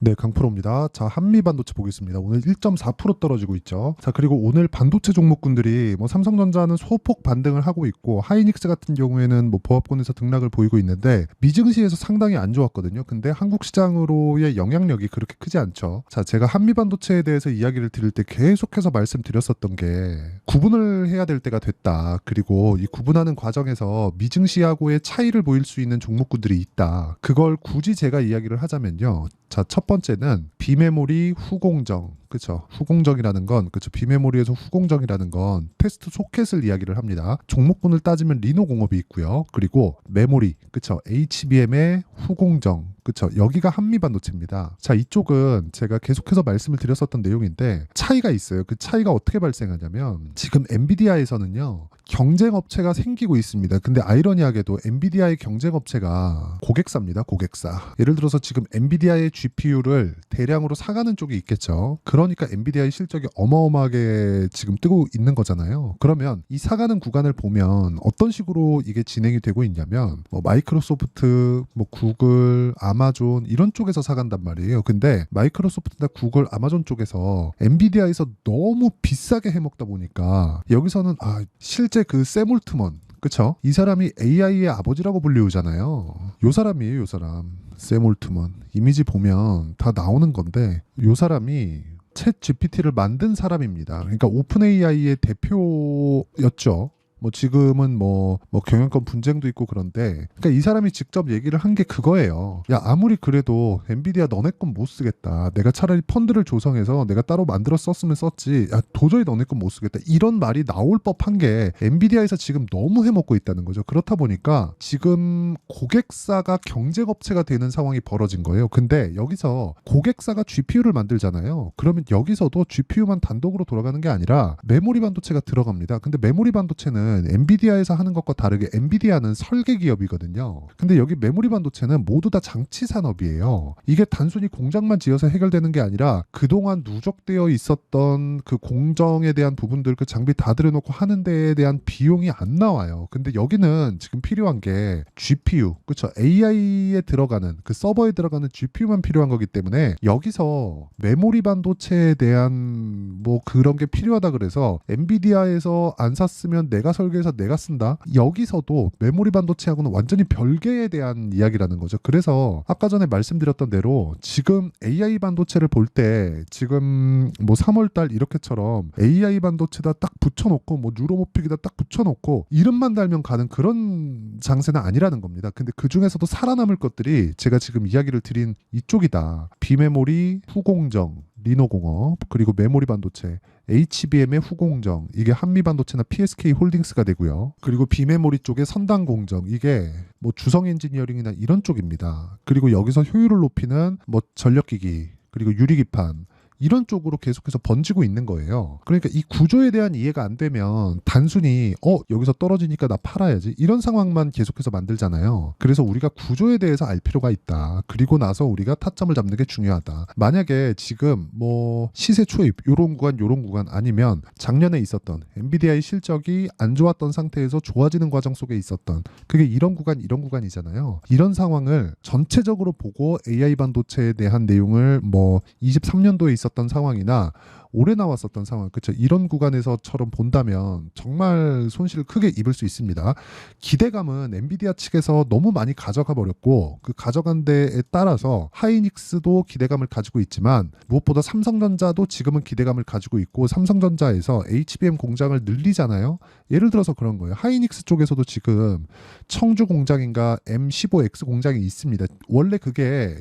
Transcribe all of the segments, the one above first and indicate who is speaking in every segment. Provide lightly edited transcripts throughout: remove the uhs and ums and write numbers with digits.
Speaker 1: 네, 강프로입니다. 자, 한미 반도체 보겠습니다. 오늘 1.4% 떨어지고 있죠. 자, 그리고 오늘 반도체 종목군들이 뭐 삼성전자는 소폭 반등을 하고 있고 하이닉스 같은 경우에는 뭐 보합권에서 등락을 보이고 있는데 미증시에서 상당히 안 좋았거든요. 근데 한국 시장으로의 영향력이 그렇게 크지 않죠. 자, 제가 한미 반도체에 대해서 이야기를 드릴 때 계속해서 말씀드렸었던 게 구분을 해야 될 때가 됐다. 그리고 이 구분하는 과정에서 미증시하고의 차이를 보일 수 있는 종목군들이 있다. 그걸 굳이 제가 이야기를 하자면요. 자, 첫 번째는 비메모리 후공정. 그쵸. 후공정이라는 건, 그쵸. 비메모리에서 후공정이라는 건 테스트 소켓을 이야기를 합니다. 종목군을 따지면 리노공업이 있고요. 그리고 메모리, 그쵸. HBM의 후공정. 그쵸. 여기가 한미반도체입니다. 자, 이쪽은 제가 계속해서 말씀을 드렸었던 내용인데 차이가 있어요. 그 차이가 어떻게 발생하냐면 지금 엔비디아에서는요. 경쟁 업체가 생기고 있습니다. 근데 아이러니하게도 엔비디아의 경쟁 업체가 고객사입니다. 고객사. 예를 들어서 지금 엔비디아의 GPU를 대량으로 사가는 쪽이 있겠죠. 그러니까 엔비디아의 실적이 어마어마하게 지금 뜨고 있는 거잖아요. 그러면 이 사가는 구간을 보면 어떤 식으로 이게 진행이 되고 있냐면 뭐 마이크로소프트, 뭐 구글, 아마존 이런 쪽에서 사간단 말이에요. 근데 마이크로소프트나 구글, 아마존 쪽에서 엔비디아에서 너무 비싸게 해먹다 보니까 여기서는 실제 그 샘 올트먼, 그쵸? 이 사람이 AI의 아버지라고 불리우잖아요. 요 사람이에요, 요 사람. 샘 올트먼. 이미지 보면 다 나오는 건데 요 사람이 챗 GPT를 만든 사람입니다. 그러니까 오픈 AI의 대표였죠. 뭐 지금은 뭐 경영권 분쟁도 있고 그런데 그러니까 이 사람이 직접 얘기를 한 게 그거예요. 야, 아무리 그래도 엔비디아 너네 건 못 쓰겠다. 내가 차라리 펀드를 조성해서 내가 따로 만들어 썼으면 썼지. 야, 도저히 너네 건 못 쓰겠다. 이런 말이 나올 법한 게 엔비디아에서 지금 너무 해먹고 있다는 거죠. 그렇다 보니까 지금 고객사가 경쟁업체가 되는 상황이 벌어진 거예요. 근데 여기서 고객사가 GPU를 만들잖아요. 그러면 여기서도 GPU만 단독으로 돌아가는 게 아니라 메모리 반도체가 들어갑니다. 근데 메모리 반도체는 엔비디아에서 하는 것과 다르게 엔비디아는 설계 기업이거든요. 근데 여기 메모리 반도체는 모두 다 장치 산업이에요. 이게 단순히 공장만 지어서 해결되는 게 아니라 그동안 누적되어 있었던 그 공정에 대한 부분들 그 장비 다 들여놓고 하는 데에 대한 비용이 안 나와요. 근데 여기는 지금 필요한 게 GPU, 그렇죠? AI에 들어가는 그 서버에 들어가는 GPU만 필요한 거기 때문에 여기서 메모리 반도체에 대한 뭐 그런 게 필요하다 그래서 엔비디아에서 안 샀으면 내가 설계해서 내가 쓴다. 여기서도 메모리 반도체하고는 완전히 별개에 대한 이야기라는 거죠. 그래서 아까 전에 말씀드렸던 대로 지금 AI 반도체를 볼 때 지금 뭐 3월 달 이렇게처럼 AI 반도체다 딱 붙여놓고 뭐 뉴로모픽이다 딱 붙여놓고 이름만 달면 가는 그런 장세는 아니라는 겁니다. 근데 그 중에서도 살아남을 것들이 제가 지금 이야기를 드린 이쪽이다. 비메모리, 후공정, 리노공업, 그리고 메모리 반도체, HBM의 후공정, 이게 한미반도체나 PSK 홀딩스가 되고요. 그리고 비메모리 쪽의 선단 공정, 이게 뭐 주성 엔지니어링이나 이런 쪽입니다. 그리고 여기서 효율을 높이는 뭐 전력기기, 그리고 유리기판, 이런 쪽으로 계속해서 번지고 있는 거예요. 그러니까 이 구조에 대한 이해가 안 되면 단순히 여기서 떨어지니까 나 팔아야지 이런 상황만 계속해서 만들잖아요. 그래서 우리가 구조에 대해서 알 필요가 있다. 그리고 나서 우리가 타점을 잡는 게 중요하다. 만약에 지금 뭐 시세 초입 요런 구간 아니면 작년에 있었던 엔비디아의 실적이 안 좋았던 상태에서 좋아지는 과정 속에 있었던 그게 이런 구간이잖아요. 이런 상황을 전체적으로 보고 AI 반도체에 대한 내용을 뭐 23년도에 있었던 상황이나 올해 나왔었던 상황, 그쵸? 이런 구간에서처럼 본다면 정말 손실을 크게 입을 수 있습니다. 기대감은 엔비디아 측에서 너무 많이 가져가 버렸고 그 가져간 데에 따라서 하이닉스도 기대감을 가지고 있지만 무엇보다 삼성전자도 지금은 기대감을 가지고 있고 삼성전자에서 HBM 공장을 늘리잖아요. 예를 들어서 그런 거예요. 하이닉스 쪽에서도 지금 청주 공장인가 M15X 공장이 있습니다. 원래 그게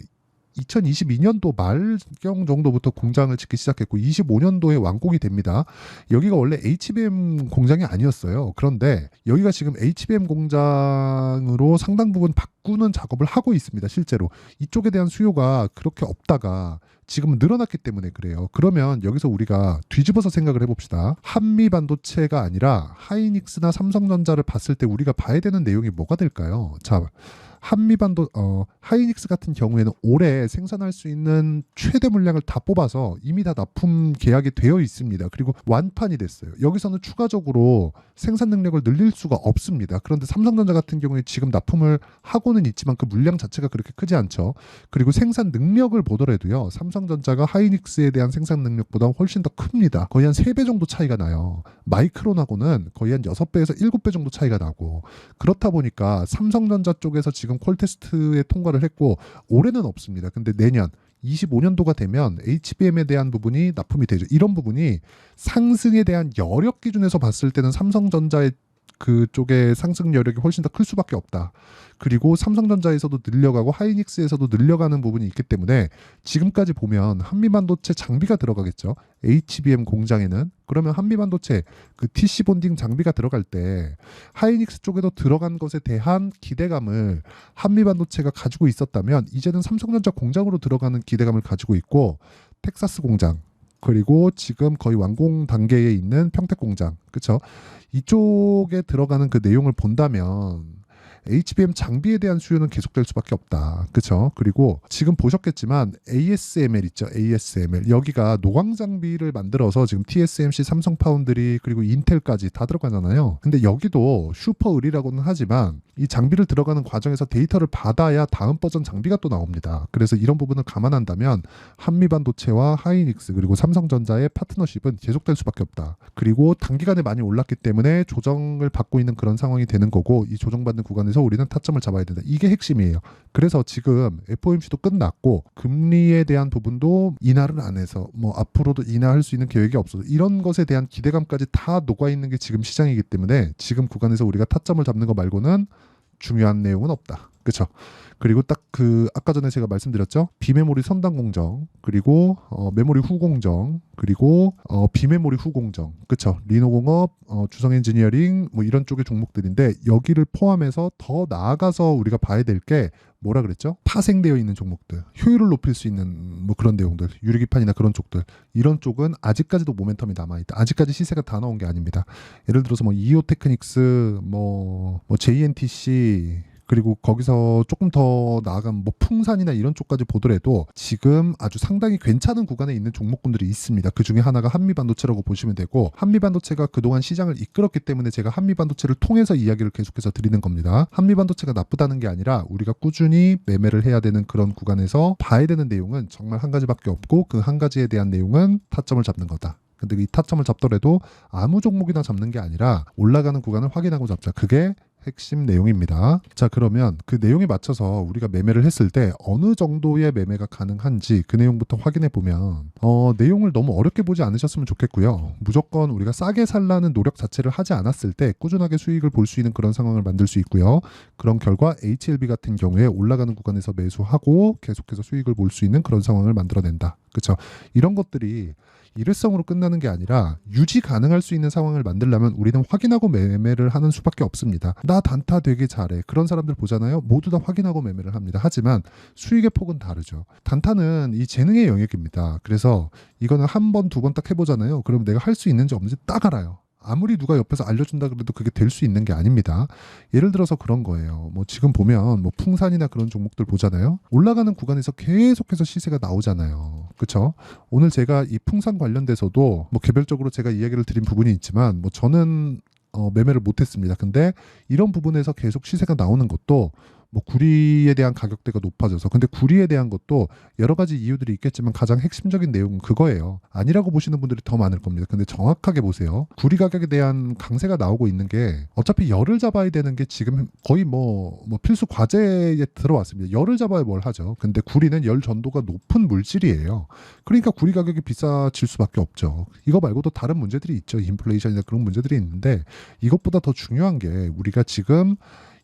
Speaker 1: 2022년도 말경 정도부터 공장을 짓기 시작했고 25년도에 완공이 됩니다. 여기가 원래 HBM 공장이 아니었어요. 그런데 여기가 지금 HBM 공장으로 상당 부분 바꾸는 작업을 하고 있습니다. 실제로 이쪽에 대한 수요가 그렇게 없다가 지금은 늘어났기 때문에 그래요. 그러면 여기서 우리가 뒤집어서 생각을 해봅시다. 한미 반도체가 아니라 하이닉스나 삼성전자를 봤을 때 우리가 봐야 되는 내용이 뭐가 될까요? 자, 하이닉스 같은 경우에는 올해 생산할 수 있는 최대 물량을 다 뽑아서 이미 다 납품 계약이 되어 있습니다. 그리고 완판이 됐어요. 여기서는 추가적으로 생산 능력을 늘릴 수가 없습니다. 그런데 삼성전자 같은 경우에 지금 납품을 하고는 있지만 그 물량 자체가 그렇게 크지 않죠. 그리고 생산 능력을 보더라도요. 삼성전자가 하이닉스에 대한 생산 능력보다 훨씬 더 큽니다. 거의 한 3배 정도 차이가 나요. 마이크론하고는 거의 한 6배에서 7배 정도 차이가 나고, 그렇다 보니까 삼성전자 쪽에서 지금 콜 테스트에 통과를 했고 올해는 없습니다. 근데 내년 25년도가 되면 HBM에 대한 부분이 납품이 되죠. 이런 부분이 상승에 대한 여력 기준에서 봤을 때는 삼성전자의 그쪽의 상승 여력이 훨씬 더 클 수밖에 없다. 그리고 삼성전자에서도 늘려가고 하이닉스에서도 늘려가는 부분이 있기 때문에 지금까지 보면 한미반도체 장비가 들어가겠죠. HBM 공장에는. 그러면 한미반도체 그 TC 본딩 장비가 들어갈 때 하이닉스 쪽에도 들어간 것에 대한 기대감을 한미반도체가 가지고 있었다면 이제는 삼성전자 공장으로 들어가는 기대감을 가지고 있고, 텍사스 공장, 그리고 지금 거의 완공 단계에 있는 평택 공장, 그렇죠? 이쪽에 들어가는 그 내용을 본다면 HBM 장비에 대한 수요는 계속될 수밖에 없다. 그렇죠? 그리고 지금 보셨겠지만 ASML 있죠. ASML. 여기가 노광 장비를 만들어서 지금 TSMC, 삼성 파운드리 그리고 인텔까지 다 들어가잖아요. 근데 여기도 슈퍼 을이라고는 하지만 이 장비를 들어가는 과정에서 데이터를 받아야 다음 버전 장비가 또 나옵니다. 그래서 이런 부분을 감안한다면 한미반도체와 하이닉스 그리고 삼성전자의 파트너십은 계속될 수밖에 없다. 그리고 단기간에 많이 올랐기 때문에 조정을 받고 있는 그런 상황이 되는 거고, 이 조정받는 구간에서 우리는 타점을 잡아야 된다. 이게 핵심이에요. 그래서 지금 FOMC도 끝났고 금리에 대한 부분도 인하를 안 해서 뭐 앞으로도 인하할 수 있는 계획이 없어서 이런 것에 대한 기대감까지 다 녹아 있는 게 지금 시장이기 때문에 지금 구간에서 우리가 타점을 잡는 거 말고는 중요한 내용은 없다. 그렇죠? 그리고 딱 그 아까 전에 제가 말씀드렸죠. 비메모리 선단 공정, 그리고 메모리 후 공정, 그리고 비메모리 후 공정, 그렇죠? 리노공업, 주성 엔지니어링 뭐 이런 쪽의 종목들인데 여기를 포함해서 더 나아가서 우리가 봐야 될 게 뭐라 그랬죠? 파생되어 있는 종목들, 효율을 높일 수 있는 뭐 그런 내용들, 유리기판이나 그런 쪽들, 이런 쪽은 아직까지도 모멘텀이 남아있다. 아직까지 시세가 다 나온 게 아닙니다. 예를 들어서 뭐 이오테크닉스, 뭐 JNTC, 그리고 거기서 조금 더 나아가면 뭐 풍산이나 이런 쪽까지 보더라도 지금 아주 상당히 괜찮은 구간에 있는 종목군들이 있습니다. 그 중에 하나가 한미반도체라고 보시면 되고, 한미반도체가 그동안 시장을 이끌었기 때문에 제가 한미반도체를 통해서 이야기를 계속해서 드리는 겁니다. 한미반도체가 나쁘다는 게 아니라 우리가 꾸준히 매매를 해야 되는 그런 구간에서 봐야 되는 내용은 정말 한 가지밖에 없고, 그 한 가지에 대한 내용은 타점을 잡는 거다. 근데 이 타점을 잡더라도 아무 종목이나 잡는 게 아니라 올라가는 구간을 확인하고 잡자. 그게 핵심 내용입니다. 자, 그러면 그 내용에 맞춰서 우리가 매매를 했을 때 어느 정도의 매매가 가능한지 그 내용부터 확인해 보면 내용을 너무 어렵게 보지 않으셨으면 좋겠고요. 무조건 우리가 싸게 살라는 노력 자체를 하지 않았을 때 꾸준하게 수익을 볼 수 있는 그런 상황을 만들 수 있고요. 그런 결과 HLB 같은 경우에 올라가는 구간에서 매수하고 계속해서 수익을 볼 수 있는 그런 상황을 만들어낸다. 그렇죠? 이런 것들이 일회성으로 끝나는 게 아니라 유지 가능할 수 있는 상황을 만들려면 우리는 확인하고 매매를 하는 수밖에 없습니다. 나 단타 되게 잘해. 그런 사람들 보잖아요. 모두 다 확인하고 매매를 합니다. 하지만 수익의 폭은 다르죠. 단타는 이 재능의 영역입니다. 그래서 이거는 한 번, 두 번 딱 해보잖아요. 그럼 내가 할 수 있는지 없는지 딱 알아요. 아무리 누가 옆에서 알려준다 그래도 그게 될 수 있는 게 아닙니다. 예를 들어서 그런 거예요. 뭐 지금 보면 뭐 풍산이나 그런 종목들 보잖아요. 올라가는 구간에서 계속해서 시세가 나오잖아요. 그렇죠? 오늘 제가 이 풍산 관련돼서도 뭐 개별적으로 제가 이야기를 드린 부분이 있지만 뭐 저는 매매를 못했습니다. 근데 이런 부분에서 계속 시세가 나오는 것도 뭐 구리에 대한 가격대가 높아져서, 근데 구리에 대한 것도 여러 가지 이유들이 있겠지만 가장 핵심적인 내용은 그거예요. 아니라고 보시는 분들이 더 많을 겁니다. 근데 정확하게 보세요. 구리 가격에 대한 강세가 나오고 있는 게 어차피 열을 잡아야 되는 게 지금 거의 뭐 필수 과제에 들어왔습니다. 열을 잡아야 뭘 하죠. 근데 구리는 열 전도가 높은 물질이에요. 그러니까 구리 가격이 비싸질 수밖에 없죠. 이거 말고도 다른 문제들이 있죠. 인플레이션이나 그런 문제들이 있는데 이것보다 더 중요한 게 우리가 지금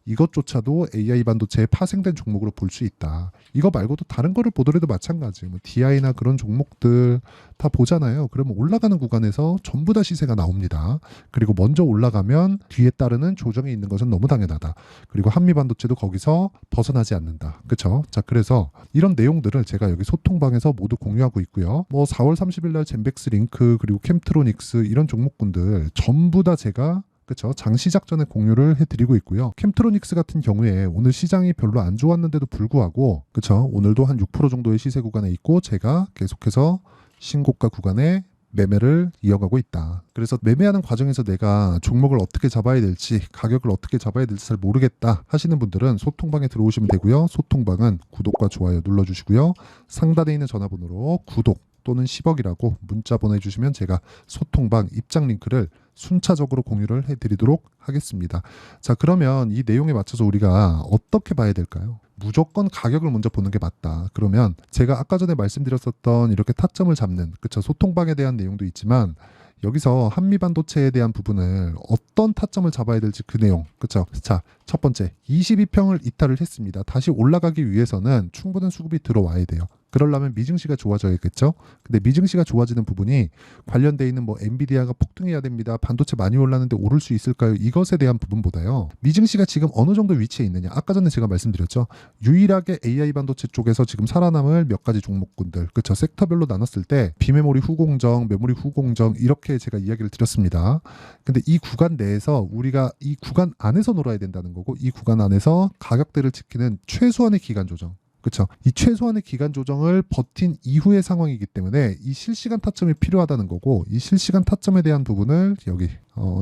Speaker 1: 이것조차도 AI 반도체에 파생된 종목으로 볼 수 있다. 이거 말고도 다른 거를 보더라도 마찬가지. 뭐 DI나 그런 종목들 다 보잖아요. 그러면 올라가는 구간에서 전부 다 시세가 나옵니다. 그리고 먼저 올라가면 뒤에 따르는 조정이 있는 것은 너무 당연하다. 그리고 한미 반도체도 거기서 벗어나지 않는다. 그렇죠? 자, 그래서 이런 내용들을 제가 여기 소통방에서 모두 공유하고 있고요. 뭐 4월 30일 날 젠백스 링크 그리고 캠트로닉스 이런 종목군들 전부 다 제가 그쵸? 장 시작 전에 공유를 해드리고 있고요. 캠트로닉스 같은 경우에 오늘 시장이 별로 안 좋았는데도 불구하고 그쵸? 오늘도 한 6% 정도의 시세 구간에 있고 제가 계속해서 신고가 구간에 매매를 이어가고 있다. 그래서 매매하는 과정에서 내가 종목을 어떻게 잡아야 될지 가격을 어떻게 잡아야 될지 잘 모르겠다 하시는 분들은 소통방에 들어오시면 되고요. 소통방은 구독과 좋아요 눌러주시고요. 상단에 있는 전화번호로 구독 또는 10억이라고 문자 보내주시면 제가 소통방 입장 링크를 순차적으로 공유를 해드리도록 하겠습니다. 자, 그러면 이 내용에 맞춰서 우리가 어떻게 봐야 될까요? 무조건 가격을 먼저 보는 게 맞다. 그러면 제가 아까 전에 말씀드렸었던 이렇게 타점을 잡는 그쵸 소통방에 대한 내용도 있지만 여기서 한미반도체에 대한 부분을 어떤 타점을 잡아야 될지 그 내용 그쵸. 자, 첫 번째 22평을 이탈을 했습니다. 다시 올라가기 위해서는 충분한 수급이 들어와야 돼요. 그러려면 미증시가 좋아져야겠죠. 근데 미증시가 좋아지는 부분이 관련돼 있는 뭐 엔비디아가 폭등해야 됩니다. 반도체 많이 올랐는데 오를 수 있을까요? 이것에 대한 부분보다요. 미증시가 지금 어느 정도 위치에 있느냐. 아까 전에 제가 말씀드렸죠. 유일하게 AI 반도체 쪽에서 지금 살아남을 몇 가지 종목군들, 그렇죠. 섹터별로 나눴을 때 비메모리 후공정, 메모리 후공정 이렇게 제가 이야기를 드렸습니다. 근데 이 구간 내에서 우리가 이 구간 안에서 놀아야 된다는 거고 이 구간 안에서 가격대를 지키는 최소한의 기간 조정. 그렇죠. 이 최소한의 기간 조정을 버틴 이후의 상황이기 때문에 이 실시간 타점이 필요하다는 거고 이 실시간 타점에 대한 부분을 여기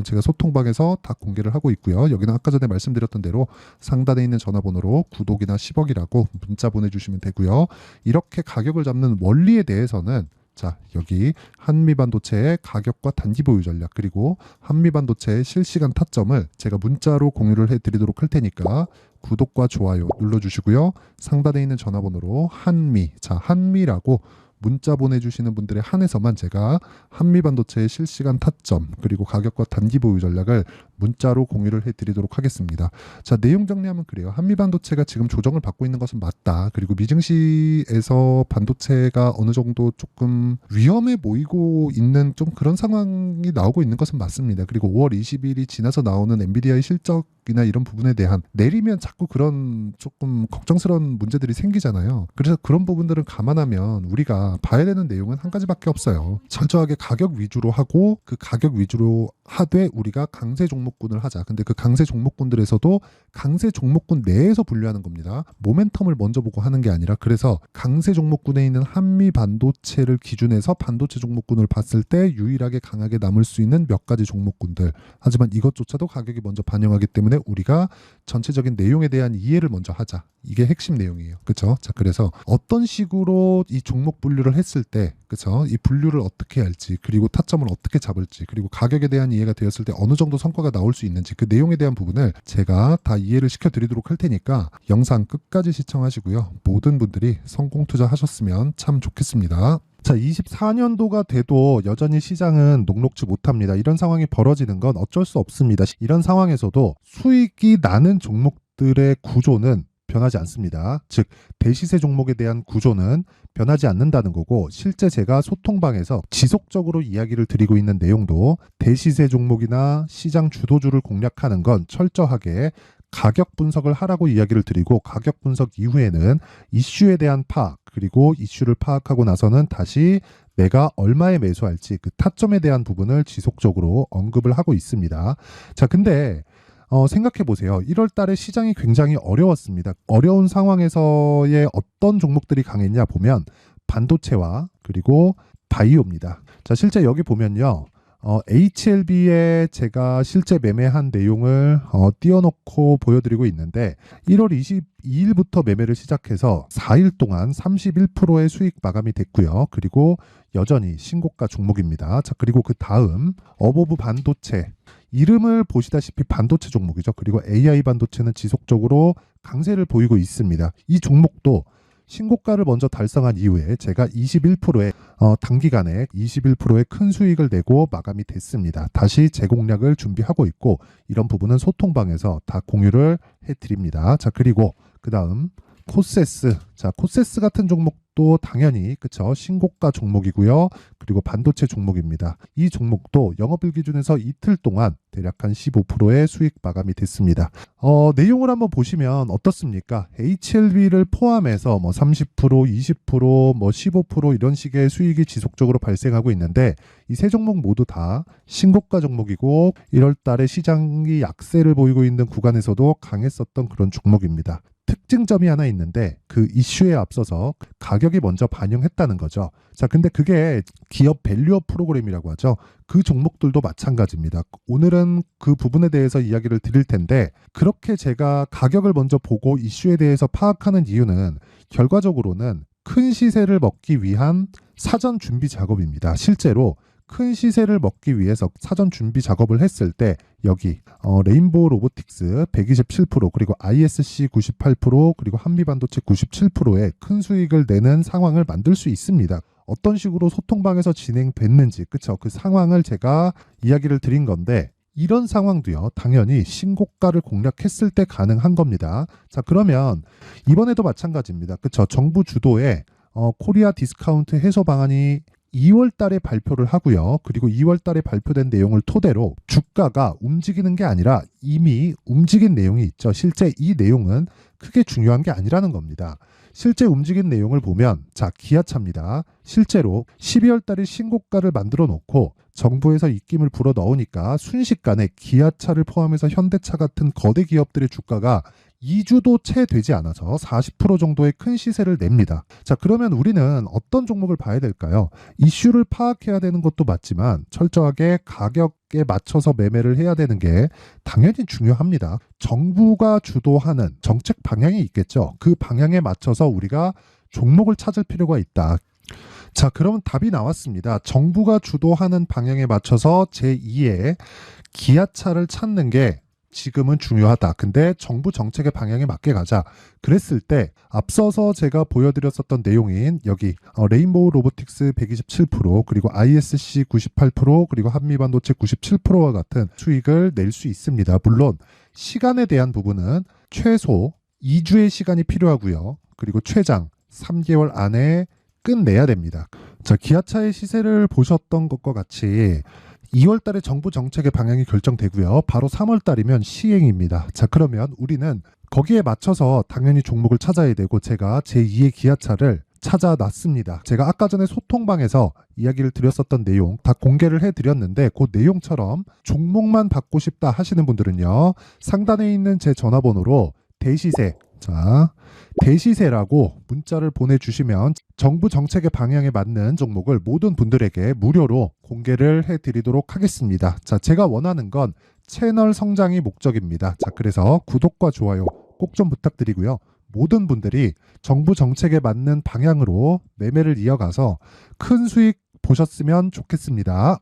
Speaker 1: 제가 소통방에서 다 공개를 하고 있고요. 여기는 아까 전에 말씀드렸던 대로 상단에 있는 전화번호로 구독이나 10억이라고 문자 보내주시면 되고요. 이렇게 가격을 잡는 원리에 대해서는 자, 여기 한미반도체의 가격과 단기 보유 전략 그리고 한미반도체의 실시간 타점을 제가 문자로 공유를 해드리도록 할 테니까 구독과 좋아요 눌러주시고요. 상단에 있는 전화번호로 한미, 자 한미라고 문자 보내주시는 분들의 한해서만 제가 한미반도체의 실시간 타점 그리고 가격과 단기 보유 전략을 문자로 공유를 해드리도록 하겠습니다. 자, 내용 정리하면 그래요. 한미반도체가 지금 조정을 받고 있는 것은 맞다. 그리고 미증시에서 반도체가 어느 정도 조금 위험해 보이고 있는 좀 그런 상황이 나오고 있는 것은 맞습니다. 그리고 5월 20일이 지나서 나오는 엔비디아의 실적이나 이런 부분에 대한 내리면 자꾸 그런 조금 걱정스러운 문제들이 생기잖아요. 그래서 그런 부분들은 감안하면 우리가 봐야 되는 내용은 한 가지밖에 없어요. 철저하게 가격 위주로 하고 그 가격 위주로 하되 우리가 강세 종목군을 하자. 근데 그 강세 종목군들에서도 강세 종목군 내에서 분류하는 겁니다. 모멘텀을 먼저 보고 하는 게 아니라 그래서 강세 종목군에 있는 한미 반도체를 기준해서 반도체 종목군을 봤을 때 유일하게 강하게 남을 수 있는 몇 가지 종목군들. 하지만 이것조차도 가격이 먼저 반영하기 때문에 우리가 전체적인 내용에 대한 이해를 먼저 하자. 이게 핵심 내용이에요. 그렇죠? 자, 그래서 어떤 식으로 이 종목 분류를 했을 때 그렇죠? 이 분류를 어떻게 할지 그리고 타점을 어떻게 잡을지 그리고 가격에 대한 이해가 되었을 때 어느 정도 성과가 나올 수 있는지 그 내용에 대한 부분을 제가 다 이해를 시켜드리도록 할 테니까 영상 끝까지 시청하시고요. 모든 분들이 성공 투자하셨으면 참 좋겠습니다. 자, 24년도가 돼도 여전히 시장은 녹록지 못합니다. 이런 상황이 벌어지는 건 어쩔 수 없습니다. 이런 상황에서도 수익이 나는 종목들의 구조는 변하지 않습니다. 즉 대시세 종목에 대한 구조는 변하지 않는다는 거고 실제 제가 소통방에서 지속적으로 이야기를 드리고 있는 내용도 대시세 종목이나 시장 주도주를 공략하는 건 철저하게 가격 분석을 하라고 이야기를 드리고 가격 분석 이후에는 이슈에 대한 파악 그리고 이슈를 파악하고 나서는 다시 내가 얼마에 매수할지 그 타점에 대한 부분을 지속적으로 언급을 하고 있습니다. 자, 근데 생각해 보세요. 1월 달에 시장이 굉장히 어려웠습니다. 어려운 상황에서의 어떤 종목들이 강했냐 보면 반도체와 그리고 바이오입니다. 자, 실제 여기 보면요. HLB에 제가 실제 매매한 내용을 띄워놓고 보여드리고 있는데 1월 22일부터 매매를 시작해서 4일 동안 31%의 수익 마감이 됐고요. 그리고 여전히 신고가 종목입니다. 자, 그리고 그 다음 어보브 반도체 이름을 보시다시피 반도체 종목이죠. 그리고 AI 반도체는 지속적으로 강세를 보이고 있습니다. 이 종목도 신고가를 먼저 달성한 이후에 제가 21%의 단기간에 21%의 큰 수익을 내고 마감이 됐습니다. 다시 재공략을 준비하고 있고 이런 부분은 소통방에서 다 공유를 해드립니다. 자, 그리고 그 다음 코세스. 자, 코세스 같은 종목 종목도 당연히 그쵸 신고가 종목이고요. 그리고 반도체 종목입니다. 이 종목도 영업일 기준에서 이틀 동안 대략 한 15%의 수익 마감이 됐습니다. 내용을 한번 보시면 어떻습니까? HLB를 포함해서 뭐 30%, 20%, 뭐 15% 이런 식의 수익이 지속적으로 발생하고 있는데 이 세 종목 모두 다 신고가 종목이고 1월 달에 시장이 약세를 보이고 있는 구간에서도 강했었던 그런 종목입니다. 특징점이 하나 있는데 그 이슈에 앞서서 가격이 먼저 반영했다는 거죠. 자, 근데 그게 기업 밸류업 프로그램이라고 하죠. 그 종목들도 마찬가지입니다. 오늘은 그 부분에 대해서 이야기를 드릴 텐데 그렇게 제가 가격을 먼저 보고 이슈에 대해서 파악하는 이유는 결과적으로는 큰 시세를 먹기 위한 사전 준비 작업입니다. 실제로 큰 시세를 먹기 위해서 사전 준비 작업을 했을 때 여기 레인보우 로보틱스 127% 그리고 ISC 98% 그리고 한미반도체 97%의 큰 수익을 내는 상황을 만들 수 있습니다. 어떤 식으로 소통방에서 진행됐는지 그쵸? 그 상황을 제가 이야기를 드린 건데 이런 상황도요 당연히 신고가를 공략했을 때 가능한 겁니다. 자, 그러면 이번에도 마찬가지입니다. 그쵸? 정부 주도의 코리아 디스카운트 해소 방안이 2월 달에 발표를 하고요. 그리고 2월 달에 발표된 내용을 토대로 주가가 움직이는 게 아니라 이미 움직인 내용이 있죠. 실제 이 내용은 크게 중요한 게 아니라는 겁니다. 실제 움직인 내용을 보면 자, 기아차입니다. 실제로 12월 달에 신고가를 만들어 놓고 정부에서 입김을 불어 넣으니까 순식간에 기아차를 포함해서 현대차 같은 거대 기업들의 주가가 2주도 채 되지 않아서 40% 정도의 큰 시세를 냅니다. 자, 그러면 우리는 어떤 종목을 봐야 될까요? 이슈를 파악해야 되는 것도 맞지만 철저하게 가격에 맞춰서 매매를 해야 되는 게 당연히 중요합니다. 정부가 주도하는 정책 방향이 있겠죠. 그 방향에 맞춰서 우리가 종목을 찾을 필요가 있다. 자, 그러면 답이 나왔습니다. 정부가 주도하는 방향에 맞춰서 제2의 기아차를 찾는 게 지금은 중요하다. 근데 정부 정책의 방향에 맞게 가자. 그랬을 때 앞서서 제가 보여드렸었던 내용인 여기 레인보우 로보틱스 127% 그리고 ISC 98% 그리고 한미반도체 97%와 같은 수익을 낼 수 있습니다. 물론 시간에 대한 부분은 최소 2주의 시간이 필요하고요. 그리고 최장 3개월 안에 끝내야 됩니다. 자, 기아차의 시세를 보셨던 것과 같이 2월 달에 정부 정책의 방향이 결정되고요. 바로 3월 달이면 시행입니다. 자, 그러면 우리는 거기에 맞춰서 당연히 종목을 찾아야 되고 제가 제2의 기아차를 찾아놨습니다. 제가 아까 전에 소통방에서 이야기를 드렸었던 내용 다 공개를 해드렸는데 그 내용처럼 종목만 받고 싶다 하시는 분들은요. 상단에 있는 제 전화번호로 대시세 자, 대시세라고 문자를 보내주시면 정부 정책의 방향에 맞는 종목을 모든 분들에게 무료로 공개를 해드리도록 하겠습니다. 자, 제가 원하는 건 채널 성장이 목적입니다. 자, 그래서 구독과 좋아요 꼭 좀 부탁드리고요. 모든 분들이 정부 정책에 맞는 방향으로 매매를 이어가서 큰 수익 보셨으면 좋겠습니다.